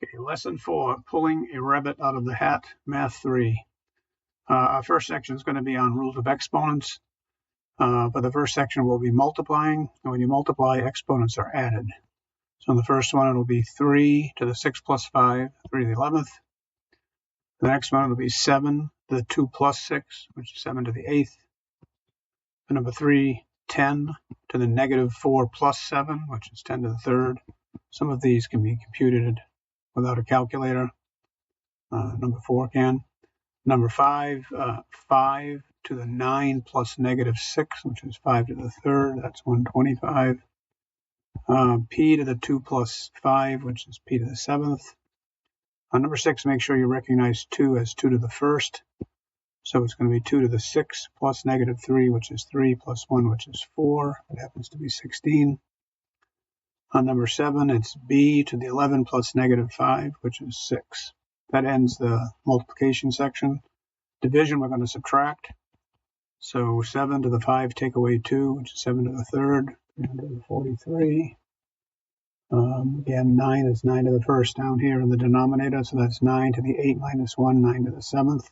Okay, lesson 4, pulling a rabbit out of the hat, math 3. Our first section is going to be on rules of exponents. But the first section will be multiplying, and when you multiply, exponents are added. So in the first one, it'll be 3 to the 6 plus 5, 3 to the 11th. The next one will be 7 to the 2 plus 6, which is 7 to the 8th. And number 3, 10 to the negative 4 plus 7, which is 10 to the 3rd. Some of these can be computed without a calculator. Number 4 can. Number 5, 5 to the 9 plus negative 6, which is 5 to the 3rd. That's 125. P to the 2 plus 5, which is P to the 7th. Number 6, make sure you recognize 2 as 2 to the 1st. So it's going to be 2 to the 6 plus negative 3, which is 3, plus 1, which is 4. It happens to be 16. On number 7, it's B to the 11 plus negative 5, which is 6. That ends the multiplication section. Division, we're going to subtract. So 7 to the 5, take away 2, which is 7 to the 3rd, 343. Again, 9 is 9 to the 1st down here in the denominator, so that's 9 to the 8 minus 1, 9 to the 7th.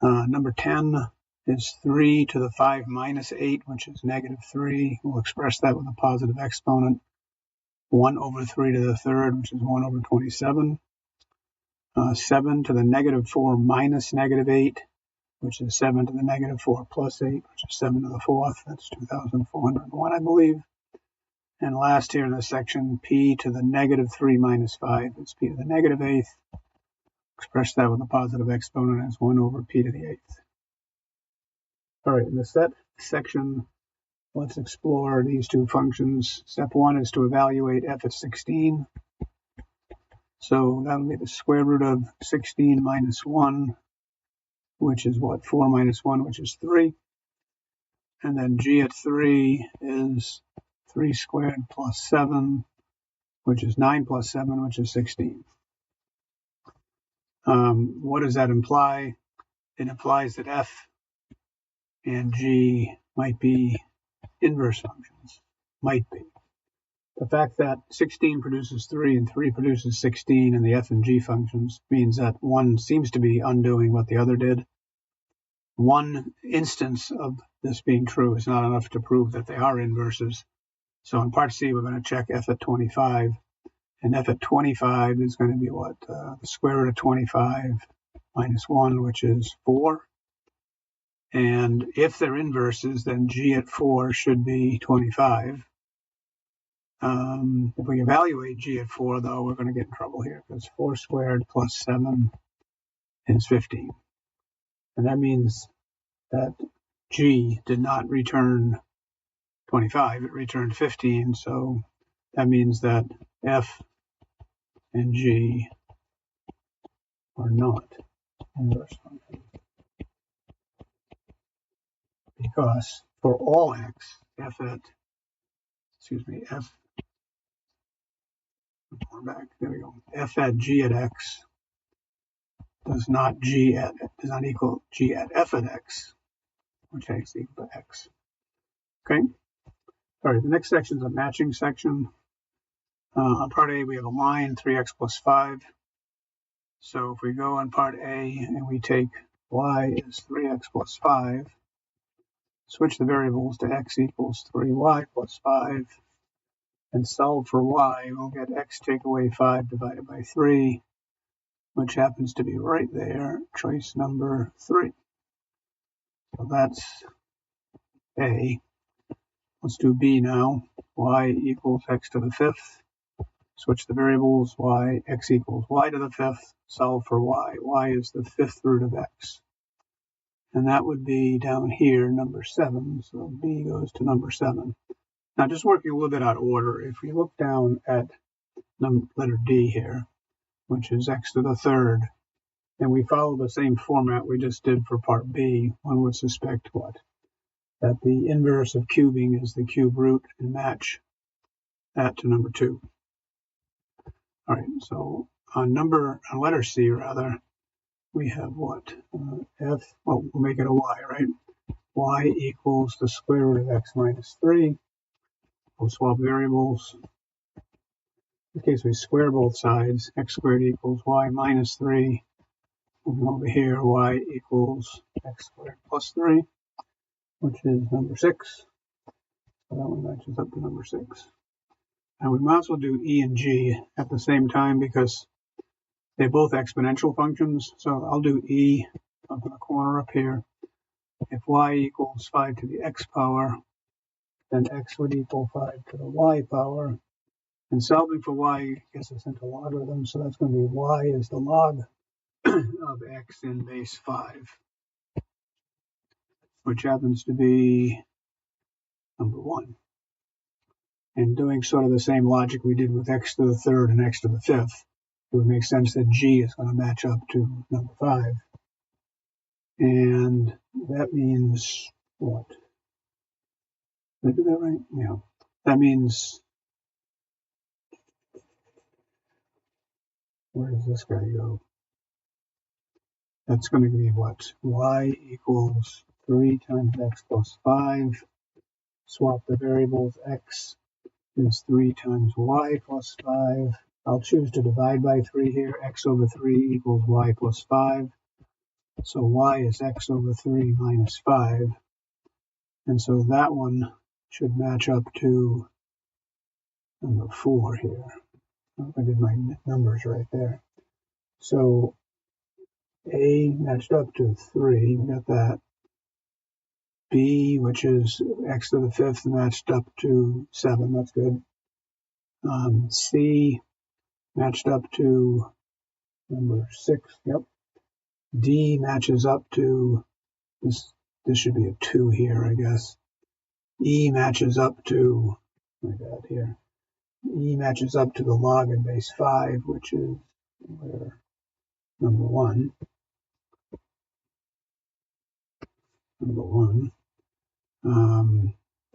Number 10 is 3 to the 5 minus 8, which is negative 3. We'll express that with a positive exponent. 1 over 3 to the 3rd, which is 1 over 27. 7 to the negative 4 minus negative 8, which is 7 to the negative 4 plus 8, which is 7 to the 4th. That's 2,401, I believe. And last here in this section, P to the negative 3 minus 5 is P to the negative 8th. Express that with a positive exponent as 1 over P to the 8th. All right, in the set section, let's explore these two functions. Step 1 is to evaluate f at 16. So that'll be the square root of 16 minus 1, which is what? 4 minus 1, which is 3. And then g at 3 is 3 squared plus 7, which is 9 plus 7, which is 16. What does that imply? It implies that f and g might be inverse functions. Might be. The fact that 16 produces 3 and 3 produces 16 in the f and g functions means that one seems to be undoing what the other did. One instance of this being true is not enough to prove that they are inverses. So in part C, we're going to check f at 25. And f at 25 is going to be what? The square root of 25 minus 1, which is 4. And if they're inverses, then g at 4 should be 25. If we evaluate g at 4, though, we're going to get in trouble here because 4 squared plus 7 is 15. And that means that g did not return 25, it returned 15. So that means that f and g are not inverse functions. Because for all x, f at g at x does not equal g at f at x, which x equal to x. Okay. All right. The next section is a matching section. On part A, we have a line 3x plus 5. So if we go on part A and we take y is 3x plus 5, switch the variables to x equals 3y plus 5, and solve for y, we'll get x take away 5 divided by 3, which happens to be right there, choice number 3. So that's A. Let's do B now. Y equals x to the 5th. Switch the variables, x equals y to the 5th. Solve for y. Y is the 5th root of x. And that would be down here, number 7. So B goes to number 7. Now, just working a little bit out of order, if we look down at letter D here, which is x to the 3rd, and we follow the same format we just did for part B, one would suspect what? That the inverse of cubing is the cube root and match that to number 2. All right, so on letter C, we have what? We'll make it a y, right? Y equals the square root of x minus 3. We'll swap variables. In this case, we square both sides. X squared equals y minus 3. Moving over here, y equals x squared plus 3, which is number 6. So that one matches up to number 6. And we might as well do e and g at the same time because they're both exponential functions. So I'll do e up in the corner up here. If y equals 5 to the x power, then x would equal 5 to the y power. And solving for y gets us into logarithms, so that's going to be y is the log of x in base 5, which happens to be number 1. And doing sort of the same logic we did with x to the third and x to the fifth, it would make sense that g is going to match up to number 5. And that means what? Did I do that right? Yeah. That means, where does this guy go? That's going to be what? Y equals 3 times x plus 5. Swap the variables. X is 3 times y plus 5. I'll choose to divide by 3 here. X over 3 equals y plus 5. So y is x over 3 minus 5. And so that one should match up to number 4 here. I hope I did my numbers right there. So A matched up to 3. We got that. B, which is x to the fifth, matched up to 7. That's good. C matched up to number 6. Yep. D matches up to this. This should be a 2 here, I guess. E matches up to, my bad here. E matches up to the log in base 5, which is where number 1. Number 1.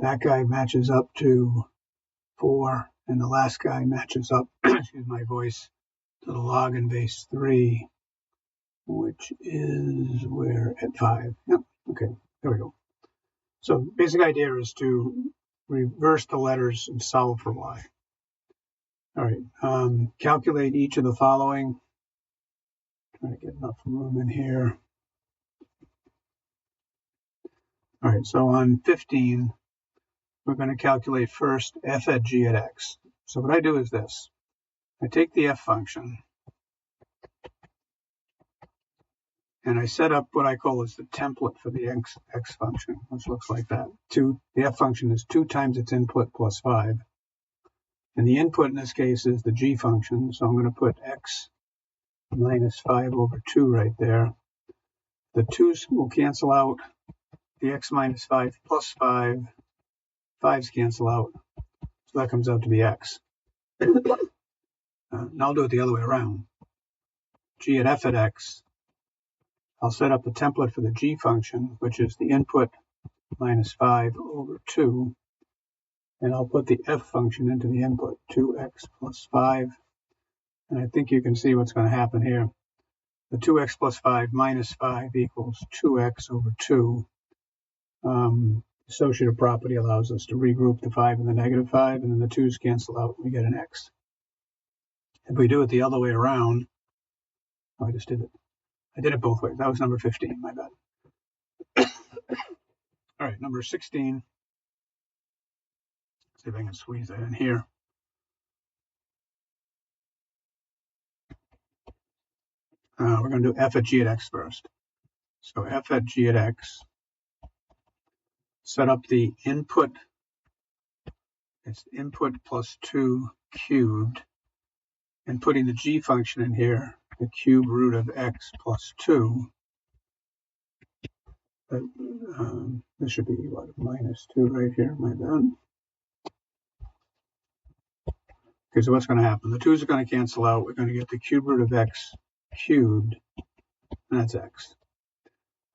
That guy matches up to 4, and the last guy matches up, excuse my voice, to the log in base 3, which is where at 5. Yep. Okay. There we go. So basic idea is to reverse the letters and solve for y. All right. Calculate each of the following. Trying to get enough room in here. All right. So on 15, we're going to calculate first f at g at x. So what I do is this. I take the f function and I set up what I call as the template for the x function, which looks like that. The f function is 2 times its input plus 5. And the input in this case is the g function, so I'm going to put x minus 5 over 2 right there. The 2's will cancel out. The x minus 5 plus 5, 5's cancel out. So that comes out to be x. Now I'll do it the other way around. G at f at x. I'll set up the template for the g function, which is the input minus 5 over 2. And I'll put the f function into the input, 2x plus 5. And I think you can see what's going to happen here. The 2x plus 5 minus 5 equals 2x over 2. Associative property allows us to regroup the 5 and the negative 5, and then the 2's cancel out, and we get an x. If we do it the other way around, I just did it. I did it both ways. That was number 15, my bad. All right, number 16. See if I can squeeze that in here. We're going to do f at g at x first. So f at g at x, set up the input. It's input plus 2 cubed, and putting the g function in here, the cube root of x plus 2. But, this should be what, minus 2 right here, my bad. Okay, so what's going to happen? The 2's are going to cancel out. We're going to get the cube root of x cubed, and that's x.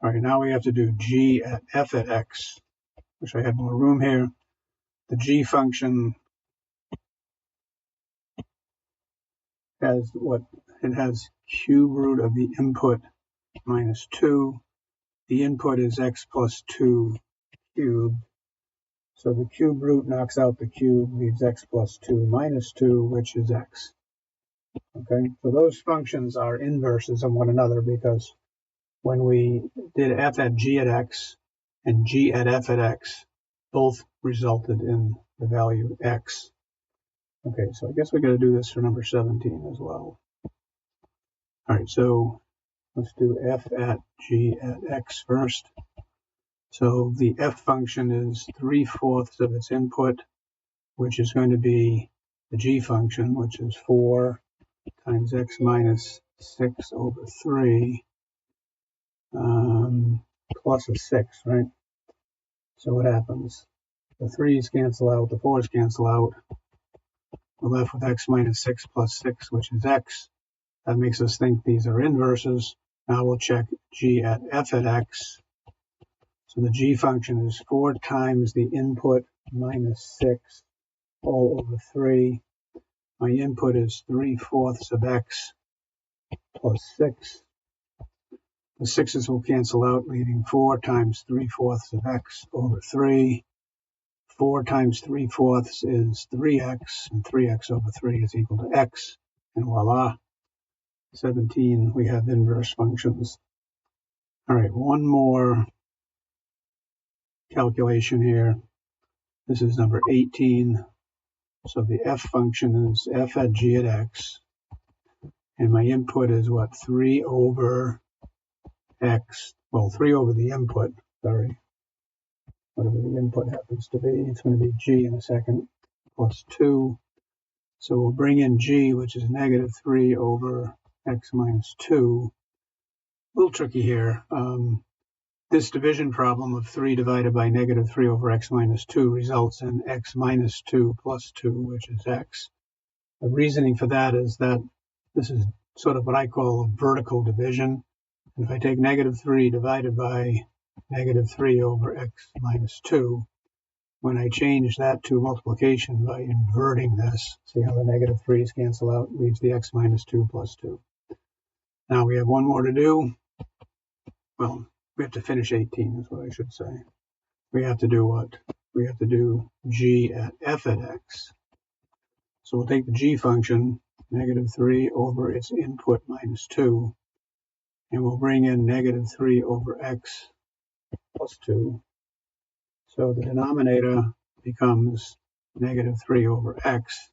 All right, now we have to do g at f at x. Wish I had more room here. The g function has what? It has cube root of the input minus 2. The input is x plus 2 cubed. So the cube root knocks out the cube, leaves x plus 2 minus 2, which is x. Okay, so those functions are inverses of one another because when we did f at g at x and g at f at x, both resulted in the value x. Okay, so I guess we got to do this for number 17 as well. All right, so let's do f at g at x first. So the f function is 3/4 of its input, which is going to be the g function, which is 4 times x minus 6 over 3 plus a 6, right? So what happens? The 3's cancel out, the 4's cancel out. We're left with x minus 6 plus 6, which is x. That makes us think these are inverses. Now we'll check g at f at x. So the g function is 4 times the input minus 6 all over 3. My input is 3/4 of x plus 6. The 6's will cancel out, leaving 4 times 3/4 of x over 3. 4 times 3/4 is 3x, and 3x over 3 is equal to x. And voila, 17, we have inverse functions. All right, one more calculation here. This is number 18. So the f function is f at g at x. And my input is what? 3 over x. Well, 3 over the input, sorry. Whatever the input happens to be. It's going to be g in a second, plus 2. So we'll bring in g, which is negative 3 over x minus 2. A little tricky here. This division problem of 3 divided by negative 3 over x minus 2 results in x minus 2 plus 2, which is x. The reasoning for that is that this is sort of what I call a vertical division. If I take negative 3 divided by negative 3 over x minus 2, when I change that to multiplication by inverting this, see how the negative 3's cancel out, leaves the x minus 2 plus 2. Now we have one more to do. Well, we have to finish 18 is what I should say. We have to do what? We have to do g at f at x. So we'll take the g function, negative 3 over its input minus 2, and we'll bring in negative 3 over x plus 2. So the denominator becomes negative 3 over x,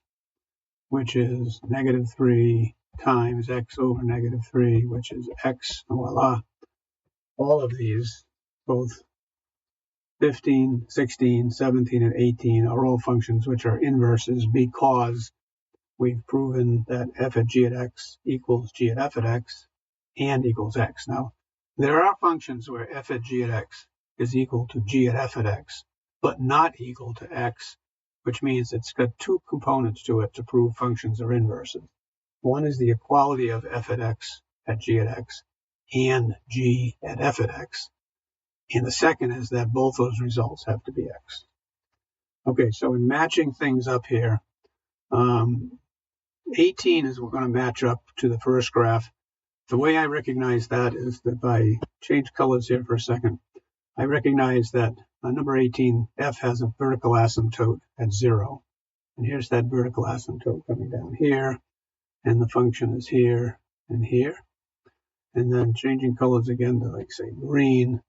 which is negative 3 times x over negative 3, which is x. Voila. All of these, both 15, 16, 17, and 18, are all functions which are inverses because we've proven that f at g at x equals g at f at x and equals x. Now, there are functions where f at g at x is equal to g at f at x, but not equal to x, which means it's got two components to it to prove functions are inverses. One is the equality of f at x at g at x and g at f at x. And the second is that both those results have to be x. Okay, so in matching things up here, 18 is we're going to match up to the first graph. The way I recognize that is that if I change colors here for a second, I recognize that number 18, f has a vertical asymptote at 0. And here's that vertical asymptote coming down here, and the function is here and here. And then changing colors again to, like, say, green,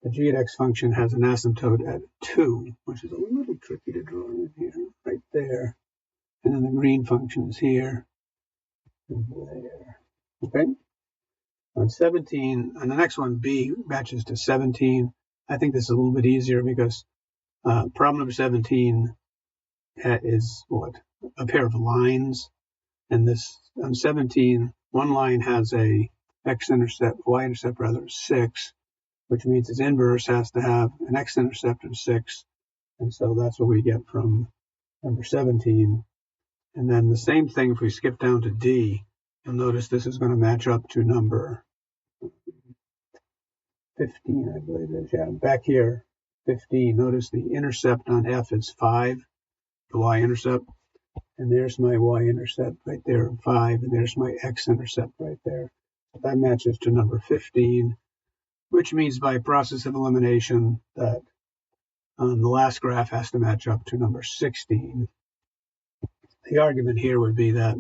the g at x function has an asymptote at 2, which is a little tricky to draw in here, right there. And then the green function is here and there. Okay? On 17, and the next one, B, matches to 17. I think this is a little bit easier because problem number 17 is what? A pair of lines. And this, on 17, one line has a x-intercept, y-intercept rather, 6, which means its inverse has to have an x-intercept of 6. And so that's what we get from number 17. And then the same thing if we skip down to D, you'll notice this is going to match up to number 15, I believe it is. Yeah, back here, 15. Notice the intercept on F is 5, the y-intercept. And there's my y-intercept right there, 5. And there's my x-intercept right there. That matches to number 15, which means by process of elimination that The last graph has to match up to number 16. The argument here would be that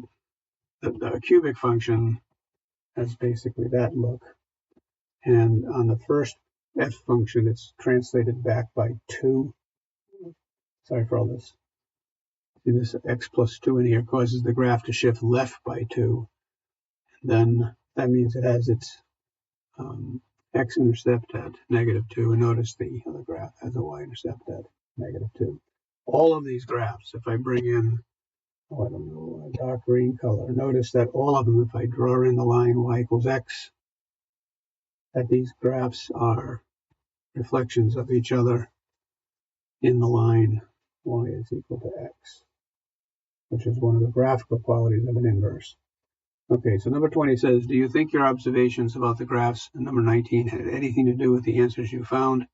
the cubic function has basically that look. And on the first f function, it's translated back by 2. Sorry for all this. See, this x plus 2 in here causes the graph to shift left by 2. And then that means it has its x-intercept at -2. And notice the other graph has a y-intercept at -2. All of these graphs, if I bring in, I don't know, a dark green color, notice that all of them, if I draw in the line y equals x, that these graphs are reflections of each other in the line y is equal to x, which is one of the graphical qualities of an inverse. Okay, so number 20 says, do you think your observations about the graphs in number 19 had anything to do with the answers you found?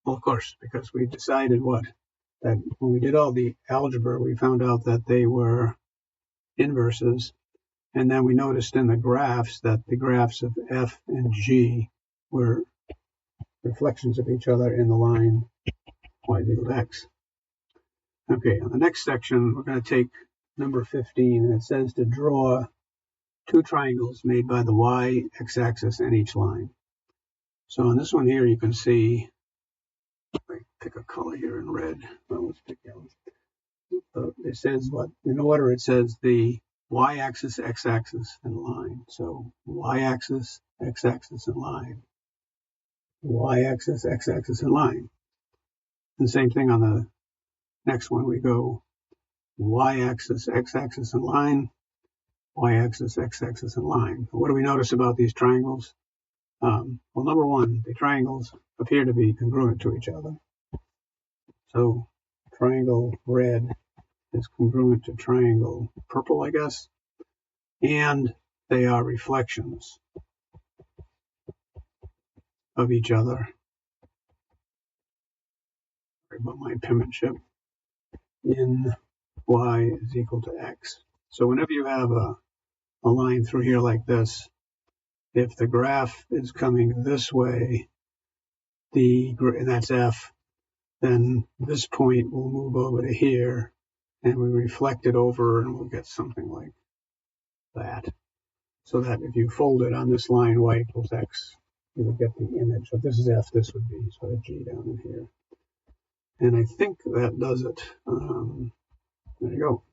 Well, of course, because we decided that when we did all the algebra, we found out that they were inverses. And then we noticed in the graphs that the graphs of f and g were reflections of each other in the line y is equal to x. Okay, on the next section, we're going to take number 15, and it says to draw two triangles made by the y, x-axis, and each line. So on this one here, you can see, I pick a color here in red. Well, let's pick yellow. It says what? In order, it says the y-axis, x-axis, and line. So y-axis, x-axis, and line. Y-axis, x-axis, and line. And the same thing on the next one. We go y-axis, x-axis, and line. Y-axis, x-axis, and line. What do we notice about these triangles? Well, number one, the triangles appear to be congruent to each other. So triangle red is congruent to triangle purple, I guess. And they are reflections of each other. Sorry about my penmanship. In y is equal to x. So whenever you have a line through here like this, if the graph is coming this way, and that's f, then this point will move over to here, and we reflect it over, and we'll get something like that. So that if you fold it on this line, y equals x, you will get the image. So if this is f, this would be sort of g down in here. And I think that does it. There you go.